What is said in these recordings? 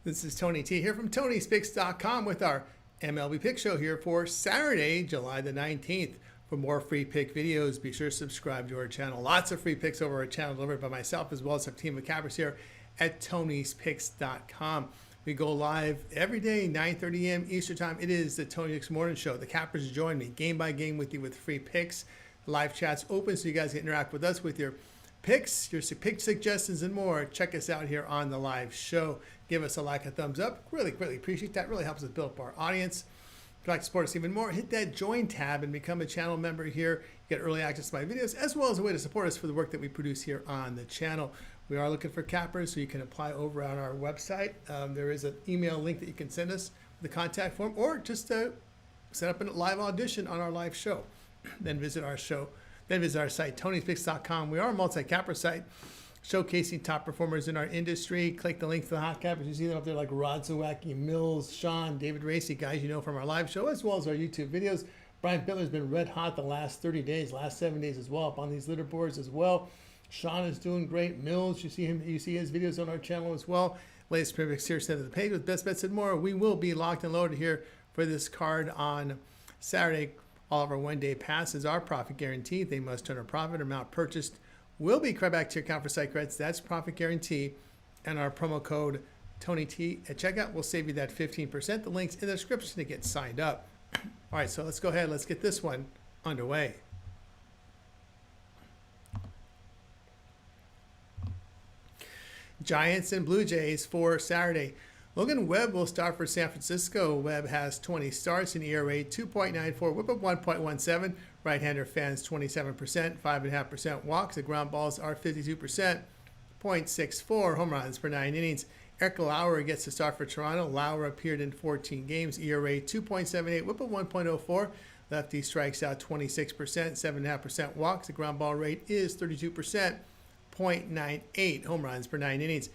This is Tony T here from Tony'sPicks.com with our MLB Pick Show here for Saturday, July the 19th. For more free pick videos, be sure to subscribe to our channel. Lots of free picks over our channel delivered by myself as well as our team of cappers here at Tony'sPicks.com. We go live every day, 9:30 a.m. Eastern Time. It is the Tony Picks Morning Show. The cappers join me game by game with you with free picks. Live chat's open so you guys can interact with us with your picks, your pick suggestions, and more. Check us out here on the live show. Give us a like, a thumbs up. Really appreciate that. Really helps us build up our audience. If you'd like to support us even more, hit that join tab and become a channel member here. You get early access to my videos, as well as a way to support us for the work that we produce here on the channel. We are looking for cappers, so you can apply over on our website. There is an email link that you can send us with the contact form, or just set up a live audition on our live show. Then visit our show. Then visit our site, Tony'sPicks.com. We are a multi-capper site showcasing top performers in our industry. Click the link to the hot cappers. You see them up there like Rod Zawacki, Mills, Sean, David Racy, guys you know from our live show, as well as our YouTube videos. Brian Bittler's been red hot the last 30 days, last 7 days as well, up on these leaderboards as well. Sean is doing great. Mills, you see his videos on our channel as well. Latest picks here, center of the page with best bets and more. We will be locked and loaded here for this card on Saturday. All of our one-day passes are profit guaranteed. They must turn a profit. Amount purchased will be credited back to your account for site credits. That's profit guarantee. And our promo code TonyT at checkout will save you that 15%. The link's in the description to get signed up. All right, so let's go ahead. Let's get this one underway. Giants and Blue Jays for Saturday. Logan Webb will start for San Francisco. Webb has 20 starts, an ERA 2.94, whip of 1.17. Right-hander fans 27%, 5.5% walks. The ground balls are 52%, 0.64 home runs per 9 innings. Eric Lauer gets the start for Toronto. Lauer appeared in 14 games, ERA 2.78, whip of 1.04. Lefty strikes out 26%, 7.5% walks. The ground ball rate is 32%, 0.98 home runs per 9 innings.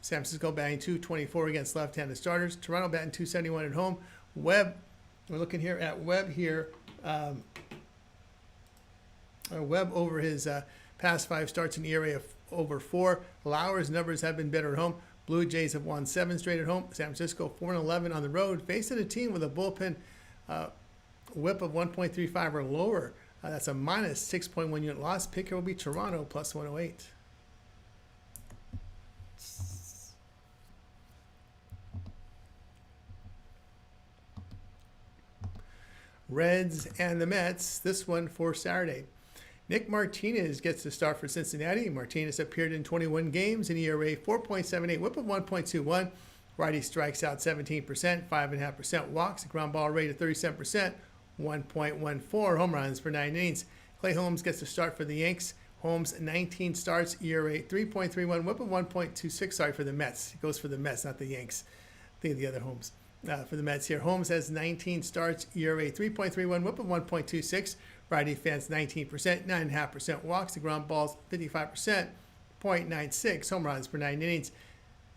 San Francisco batting .224 against left-handed starters. Toronto batting .271 at home. Webb, we're looking here at Webb here. Webb over his past 5 starts, an ERA of over 4. Lauer's numbers have been better at home. Blue Jays have won 7 straight at home. San Francisco 4-11 on the road, facing a team with a bullpen whip of 1.35 or lower. That's a minus 6.1 unit loss. Pick here will be Toronto plus 108. Reds and the Mets, this one for Saturday. Nick Martinez gets the start for Cincinnati. Martinez appeared in 21 games, an ERA 4.78, whip of 1.21. Righty strikes out 17%, 5.5% walks, a ground ball rate of 37%, 1.14 home runs per 9 innings. Clay Holmes gets the start for the Yanks. Holmes 19 starts, ERA 3.31, whip of 1.26. Sorry, for the Mets. It goes for the Mets, not the Yanks. Think of the other Holmes. For the Mets here, Holmes has 19 starts, ERA 3.31, whip of 1.26. Righty fans 19%, 9.5% walks. The ground balls 55%, 0.96 home runs per 9 innings.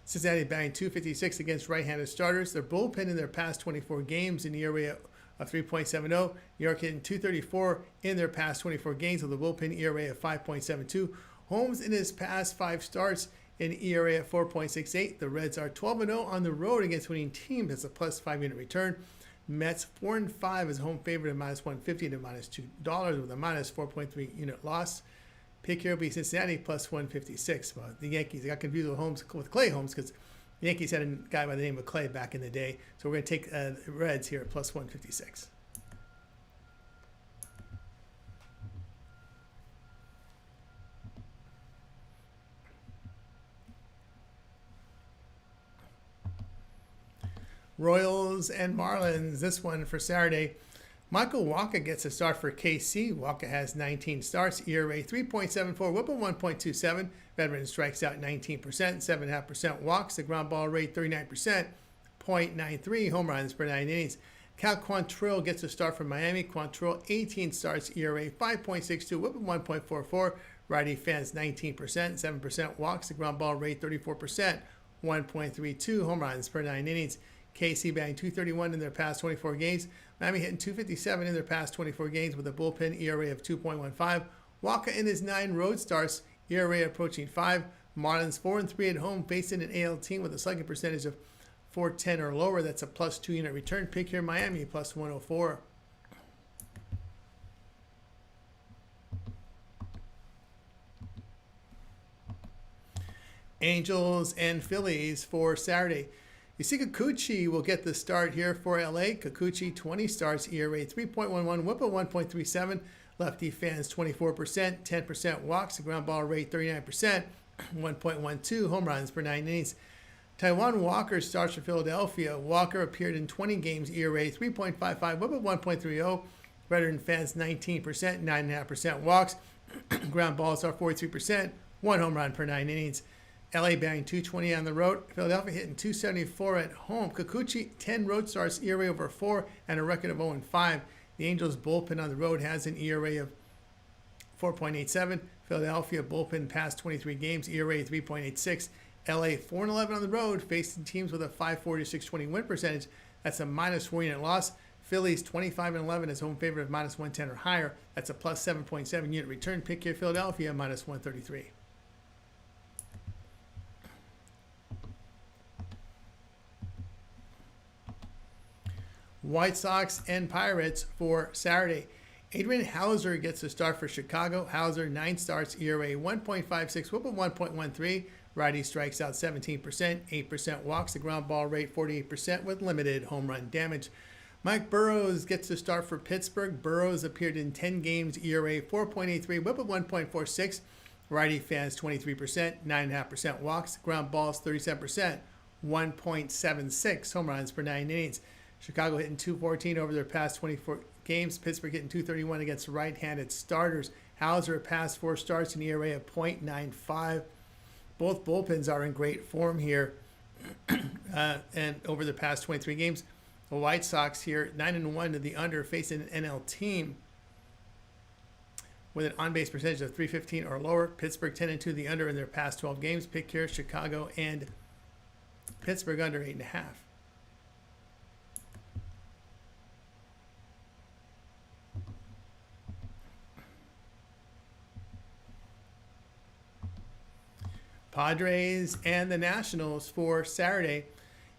Cincinnati batting .256 against right-handed starters. Their bullpen in their past 24 games, an ERA of 3.70. New York hitting .234 in their past 24 games with a bullpen ERA of 5.72. Holmes in his past 5 starts, an ERA of 4.68. The Reds are 12-0 on the road against winning teams. That's a plus 5 unit return. Mets 4-5 as a home favorite at minus 150 to minus $2 with a minus 4.3 unit loss. Pick here will be Cincinnati plus 156. Well, the Yankees, I got confused with Clay Holmes because the Yankees had a guy by the name of Clay back in the day. So we're going to take the Reds here at plus 156. Royals and Marlins, this one for Saturday. Michael Wacha gets a start for KC. Wacha has 19 starts, ERA 3.74, whip of 1.27. Veteran strikes out 19%, 7.5% walks. The ground ball rate 39%, 0.93 home runs per 9 innings. Cal Quantrill gets a start for Miami. Quantrill 18 starts, ERA 5.62, whip of 1.44. Righty fans 19%, 7% walks. The ground ball rate 34%, 1.32 home runs per 9 innings. KC batting .231 in their past 24 games. Miami hitting .257 in their past 24 games with a bullpen ERA of 2.15. Wacha in his 9 road starts, ERA approaching 5. Marlins 4-3 at home, facing an AL team with a slugging percentage of 410 or lower. That's a plus 2 unit return. Pick here Miami plus 104. Angels and Phillies for Saturday. You see Kikuchi will get the start here for LA. Kikuchi, 20 starts, ERA 3.11, whip of 1.37. Lefty fans 24%, 10% walks, the ground ball rate 39%, 1.12 home runs per 9 innings. Taiwan Walker starts for Philadelphia. Walker appeared in 20 games, ERA 3.55, whip of 1.30. Veteran fans 19%, 9.5% walks. Ground balls are 43%, 1 home run per 9 innings. LA batting 220 on the road. Philadelphia hitting 274 at home. Kikuchi, 10 road starts, ERA over 4, and a record of 0-5. The Angels bullpen on the road has an ERA of 4.87. Philadelphia bullpen past 23 games, ERA 3.86. LA 4-11 on the road, facing teams with a 5.40 to 6.20 win percentage. That's a minus 4 unit loss. Phillies 25-11 as home favorite of minus 110 or higher. That's a plus 7.7 unit return. Pick here Philadelphia minus 133. White Sox and Pirates for Saturday. Adrian Hauser gets the start for Chicago. Hauser, 9 starts, ERA 1.56, whip of 1.13. Righty strikes out 17%, 8% walks, the ground ball rate 48% with limited home run damage. Mike Burrows gets the start for Pittsburgh. Burrows appeared in 10 games, ERA 4.83, whip of 1.46. Righty fans 23%, 9.5% walks, ground balls 37%, 1.76 home runs per 9 innings. Chicago hitting 214 over their past 24 games. Pittsburgh hitting 231 against right-handed starters. Hauser past 4 starts, an ERA of .95. Both bullpens are in great form here. And over the past 23 games, the White Sox here 9-1 to the under, facing an NL team with an on-base percentage of .315 or lower. Pittsburgh 10-2 to the under in their past 12 games. Pick here Chicago and Pittsburgh under 8.5. Padres and the Nationals for Saturday.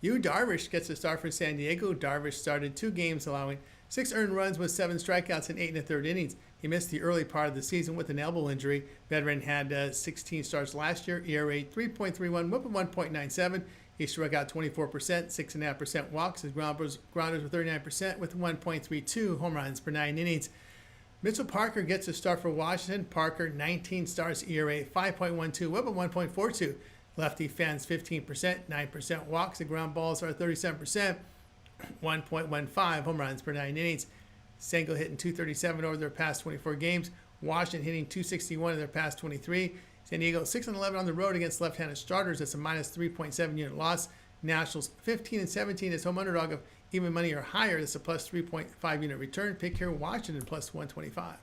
Yu Darvish gets a start for San Diego. Darvish started 2 games, allowing 6 earned runs with 7 strikeouts in 8 1/3 innings. He missed the early part of the season with an elbow injury. Veteran had 16 starts last year, ERA 3.31, whip of 1.97. He struck out 24%, 6.5% walks. His grounders were 39% with 1.32 home runs per 9 innings. Mitchell Parker gets a start for Washington. Parker, 19 starts, ERA 5.12, whip of 1.42. Lefty fans 15%, 9% walks. The ground balls are 37%, 1.15 home runs per 9 innings. Sengo hitting 237 over their past 24 games. Washington hitting 261 in their past 23. San Diego 6-11 on the road against left-handed starters. That's a minus 3.7 unit loss. Nationals 15-17 as home underdog of even money or higher. That's a plus 3.5 unit return. Pick here Washington plus 125.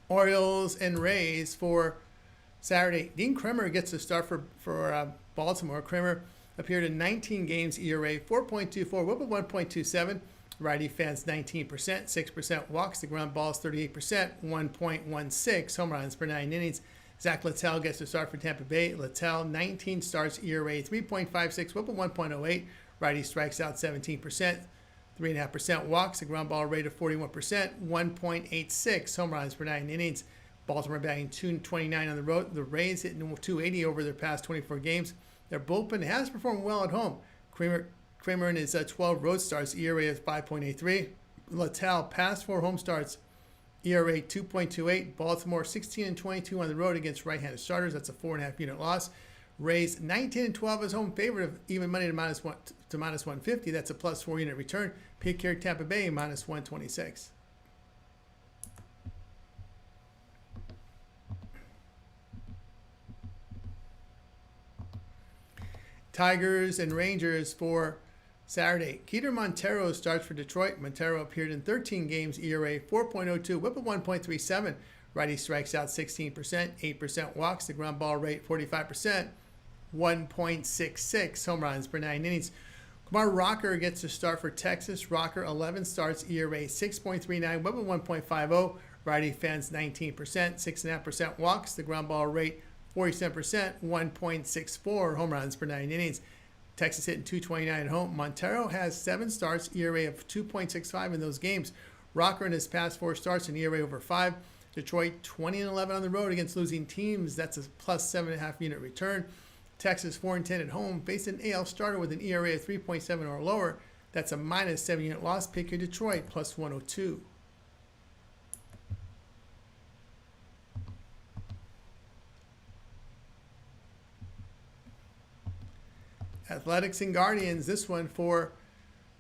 Orioles and Rays for Saturday. Dean Kremer gets a start for Baltimore. Kremer appeared in 19 games, ERA 4.24, whip of 1.27. Righty fans 19%, 6% walks. The ground balls 38%, 1.16 home runs per 9 innings. Zach Littell gets a start for Tampa Bay. Littell, 19 starts, ERA 3.56, whip of 1.08. Righty strikes out 17%, 3.5% walks. The ground ball rate of 41%, 1.86 home runs per 9 innings. Baltimore batting 229 on the road. The Rays hitting 280 over their past 24 games. Their bullpen has performed well at home. Kremer in his 12 road starts, ERA is 5.83. Littell past 4 home starts, ERA 2.28. Baltimore 16-22 on the road against right-handed starters. That's a 4.5 unit loss. Rays 19-12 as home favorite of even money to minus 150. That's a plus 4 unit return. Pick here Tampa Bay minus 126. Tigers and Rangers for Saturday. Keter Montero starts for Detroit. Montero appeared in 13 games, ERA 4.02, whip of 1.37. Righty strikes out 16%, 8% walks. The ground ball rate 45%, 1.66 home runs per 9 innings. Kumar Rocker gets a start for Texas. Rocker, 11 starts, ERA 6.39, WHIP 1.50. Righty fans 19%, 6.5% walks. The ground ball rate 47%, 1.64 home runs per 9 innings. Texas hitting 229 at home. Montero has 7 starts, ERA of 2.65 in those games. Rocker in his past 4 starts, an ERA over 5. Detroit 20-11 on the road against losing teams. That's a plus 7.5 unit return. Texas 4-10 at home. Faced an AL starter with an ERA of 3.7 or lower. That's a minus 7 unit loss. Pick your Detroit plus 102. Athletics and Guardians. This one for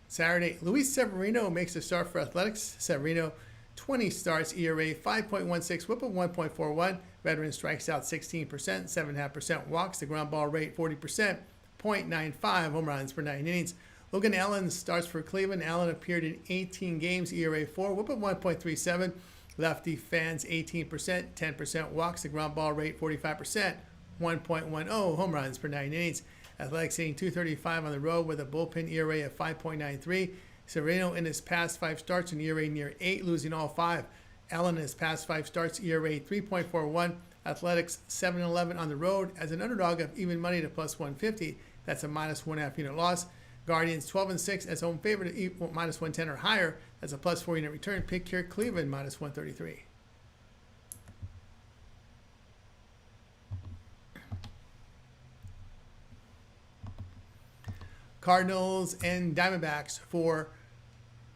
Saturday. Luis Severino makes a start for Athletics. Severino, 20 starts, ERA 5.16, WHIP of 1.41. Veteran strikes out 16%, 7.5% walks. The ground ball rate 40%, 0.95 home runs per 9 innings. Logan Allen starts for Cleveland. Allen appeared in 18 games, ERA 4, WHIP of 1.37. Lefty fans 18%, 10% walks. The ground ball rate 45%, 1.10 home runs per 9 innings. Athletics hitting 235 on the road with a bullpen ERA of 5.93. Severino in his past 5 starts, an ERA near 8, losing all 5. Allen in his past 5 starts, ERA 3.41. Athletics 7-11 on the road as an underdog of even money to plus 150. That's a minus 1.5 unit loss. Guardians 12-6 as home favorite at minus 110 or higher. That's a plus 4 unit return. Pick here Cleveland minus 133. Cardinals and Diamondbacks for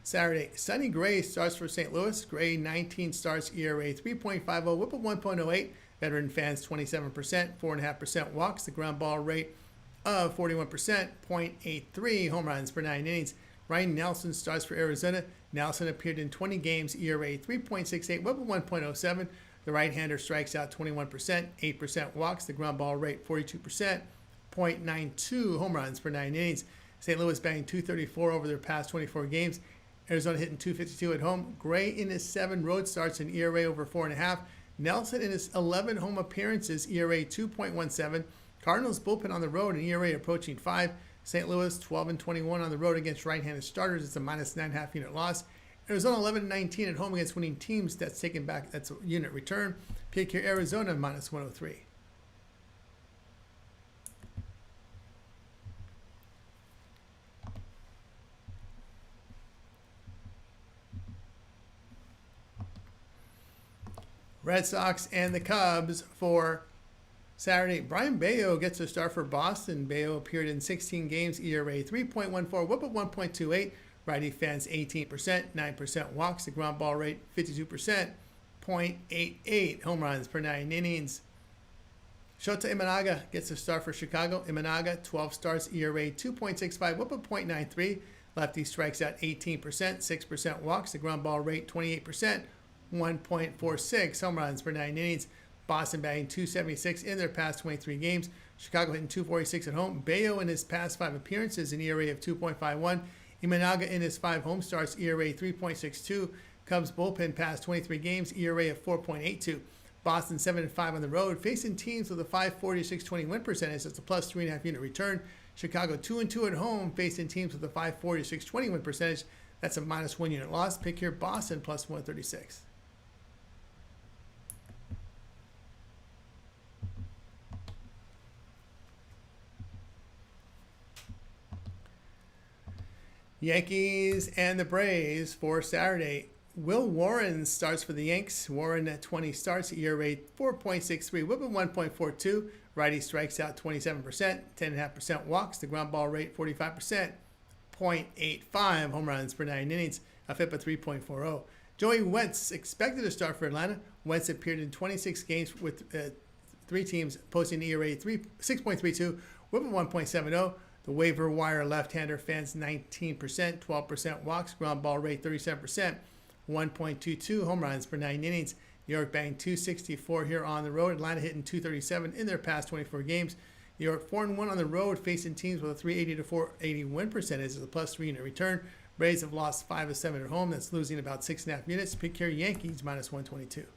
Saturday. Sonny Gray starts for St. Louis. Gray, 19 starts, ERA 3.50, WHIP of 1.08. Veteran fans 27%, 4.5% walks. The ground ball rate of 41%, 0.83 home runs per 9 innings. Ryan Nelson starts for Arizona. Nelson appeared in 20 games, ERA 3.68, WHIP of 1.07. The right-hander strikes out 21%, 8% walks. The ground ball rate 42%, 0.92 home runs per 9 innings. St. Louis batting 234 over their past 24 games. Arizona hitting 252 at home. Gray in his 7 road starts, an ERA over 4.5. Nelson in his 11 home appearances, ERA 2.17. Cardinals bullpen on the road, an ERA approaching 5. St. Louis 12-21 on the road against right-handed starters. It's a minus 9.5 unit loss. Arizona 11-19 at home against winning teams. That's taken back. That's a unit return. Pick here Arizona minus 103. Red Sox and the Cubs for Saturday. Brian Bayo gets a start for Boston. Bayo appeared in 16 games, ERA 3.14, WHIP of 1.28. Righty fans 18%, 9% walks. The ground ball rate 52%, 0.88 home runs per 9 innings. Shota Imanaga gets a start for Chicago. Imanaga, 12 starts, ERA 2.65, WHIP of 0.93. Lefty strikes out 18%, 6% walks. The ground ball rate 28%. 1.46 home runs per 9 innings. Boston batting 276 in their past 23 games. Chicago hitting 246 at home. Bayo in his past 5 appearances, an ERA of 2.51. Imanaga in his 5 home starts, ERA 3.62. Cubs bullpen past 23 games, ERA of 4.82. Boston 7-5 on the road, facing teams with a 5.40-6.20 win percentage. That's a plus 3.5 unit return. Chicago 2-2 at home, facing teams with a 5.40-6.20 win percentage. That's a minus 1 unit loss. Pick here Boston plus 136. Yankees and the Braves for Saturday. Will Warren starts for the Yanks. Warren at 20 starts, ERA 4.63, WHIP of 1.42. Righty strikes out 27%, 10.5% walks. The ground ball rate 45%, 0.85 home runs per 9 innings. A FIP of 3.40. Joey Wentz expected to start for Atlanta. Wentz appeared in 26 games with 3 teams, posting ERA 6.32, WHIP of 1.70. The waiver wire left-hander fans 19%, 12% walks, ground ball rate 37%, 1.22 home runs per 9 innings. New York batting 264 here on the road. Atlanta hitting 237 in their past 24 games. New York 4-1 on the road, facing teams with a 380 to 480 win percentage as a plus 3 unit return. Braves have lost 5 of 7 at home. That's losing about 6.5 units. Pick here Yankees minus 122.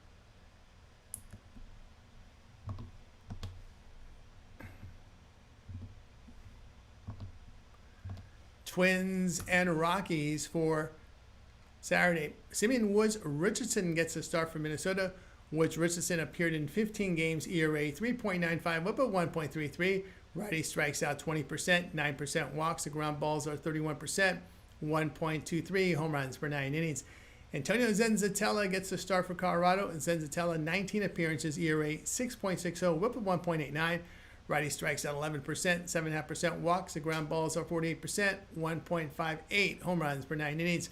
Twins and Rockies for Saturday. Simeon Woods Richardson gets a start for Minnesota. Woods Richardson appeared in 15 games, ERA 3.95, whip of 1.33. Righty strikes out 20%, 9% walks. The ground balls are 31%, 1.23 home runs per 9 innings. Antonio Zenzatella gets the start for Colorado. Zenzatella, 19 appearances, ERA 6.60, whip of 1.89. Righty strikes out 11%, 7.5% walks. The ground balls are 48%, 1.58 home runs per 9 innings.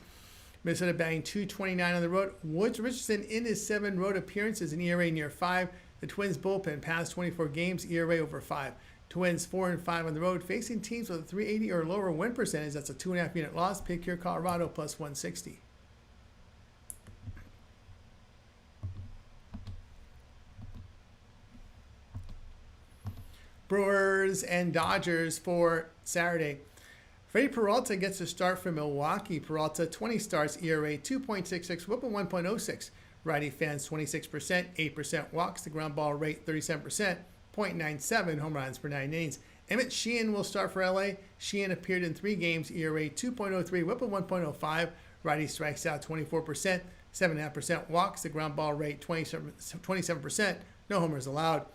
Minnesota batting .229 on the road. Woods Richardson in his 7 road appearances, an ERA near 5. The Twins bullpen past 24 games, ERA over 5. Twins 4-5 on the road, facing teams with a 380 or lower win percentage. That's a 2.5 unit loss. Pick here, Colorado plus 160. Brewers and Dodgers for Saturday. Freddie Peralta gets a start for Milwaukee. Peralta, 20 starts, ERA 2.66, whip of 1.06. Righty fans 26%, 8% walks. The ground ball rate 37%, 0.97 home runs per 9 innings. Emmett Sheehan will start for LA. Sheehan appeared in 3 games, ERA 2.03, whip of 1.05. Righty strikes out 24%, 7.5% walks. The ground ball rate 27%, no homers allowed.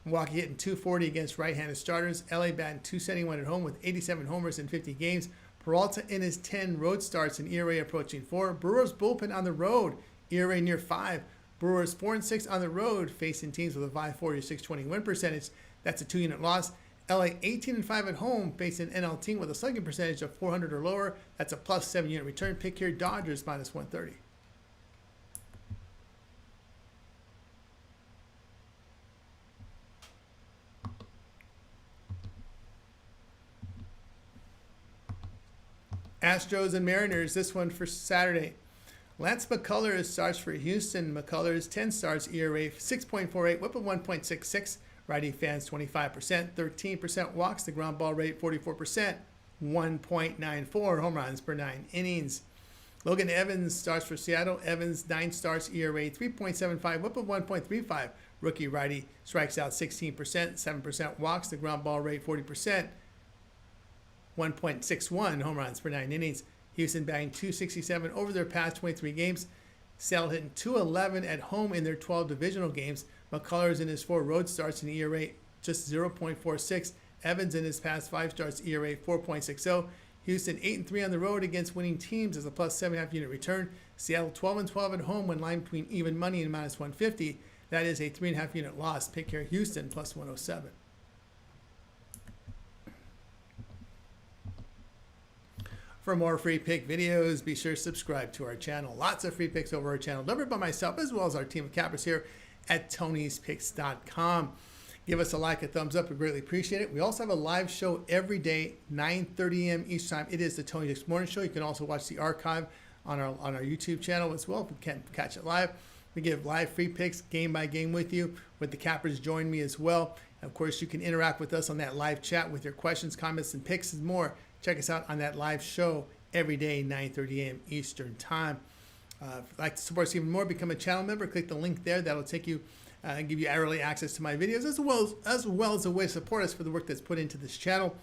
Milwaukee hitting .240 against right-handed starters. LA batting .271 at home with 87 homers in 50 games. Peralta in his 10 road starts, an ERA approaching 4. Brewers bullpen on the road, ERA near 5. Brewers 4-6 on the road, facing teams with a 540 620 win percentage. That's a 2-unit loss. LA 18-5 at home, facing an NL team with a slugging percentage of 400 or lower. That's a plus 7-unit return. Pick here, Dodgers minus 130. Astros and Mariners, this one for Saturday. Lance McCullers starts for Houston. McCullers, 10 starts, ERA 6.48, whip of 1.66. Righty fans 25%, 13% walks. The ground ball rate 44%, 1.94 home runs per 9 innings. Logan Evans starts for Seattle. Evans, 9 starts, ERA 3.75, whip of 1.35. Rookie righty strikes out 16%, 7% walks. The ground ball rate 40%. 1.61 home runs per 9 innings. Houston batting .267 over their past 23 games. Seattle hitting .211 at home in their 12 divisional games. McCullers in his 4 road starts, an ERA just 0.46. Evans in his past 5 starts, ERA 4.60. Houston 8-3 on the road against winning teams as a plus 7.5 unit return. Seattle 12-12 at home when lined between even money and minus 150. That is a 3.5 unit loss. Pick here, Houston plus 107. For more free pick videos, be sure to subscribe to our channel. Lots of free picks over our channel, delivered by myself as well as our team of cappers here at Tony'sPicks.com. Give us a like, a thumbs up. We greatly appreciate it. We also have a live show every day, 9:30 a.m. Each time. It is the Tony Picks Morning Show. You can also watch the archive on our YouTube channel as well if you can't catch it live. We give live free picks game by game with you. With the cappers join me as well. And of course, you can interact with us on that live chat with your questions, comments, and picks and more. Check us out on that live show every day, 9:30 a.m. Eastern Time. If you'd like to support us even more, become a channel member. Click the link there. That'll take you and give you early access to my videos, as well as a way to support us for the work that's put into this channel.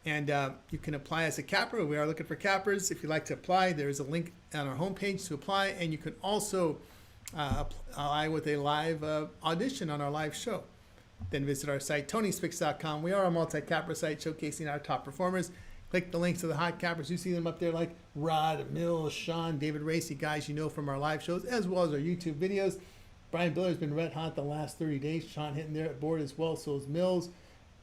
And you can apply as a capper. We are looking for cappers. If you'd like to apply, there is a link on our homepage to apply. And you can also apply with a live audition on our live show. Then visit our site, Tony'sPicks.com. We are a multi-capper site showcasing our top performers. Click the links to the hot cappers. You see them up there like Rod, Mills, Sean, David Racy, guys you know from our live shows, as well as our YouTube videos. Brian Biller's been red hot the last 30 days. Sean hitting there at board as well. So is Mills.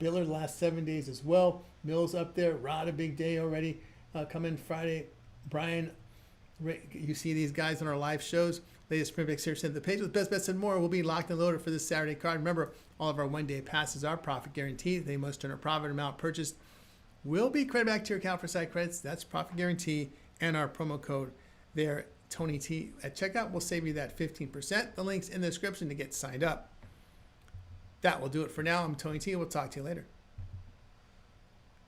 Biller the last 7 days as well. Mills up there. Rod, a big day already. Coming Friday. Brian, you see these guys on our live shows. Latest print picks here sent to the page with best bets and more will be locked and loaded for this Saturday card. Remember, all of our one-day passes are profit guaranteed. They must turn a profit amount purchased will be credited back to your account for site credits. That's profit guarantee, and our promo code there, Tony T, at checkout will save you that 15%. The link's in the description to get signed up. That will do it for now. I'm Tony T. We'll talk to you later.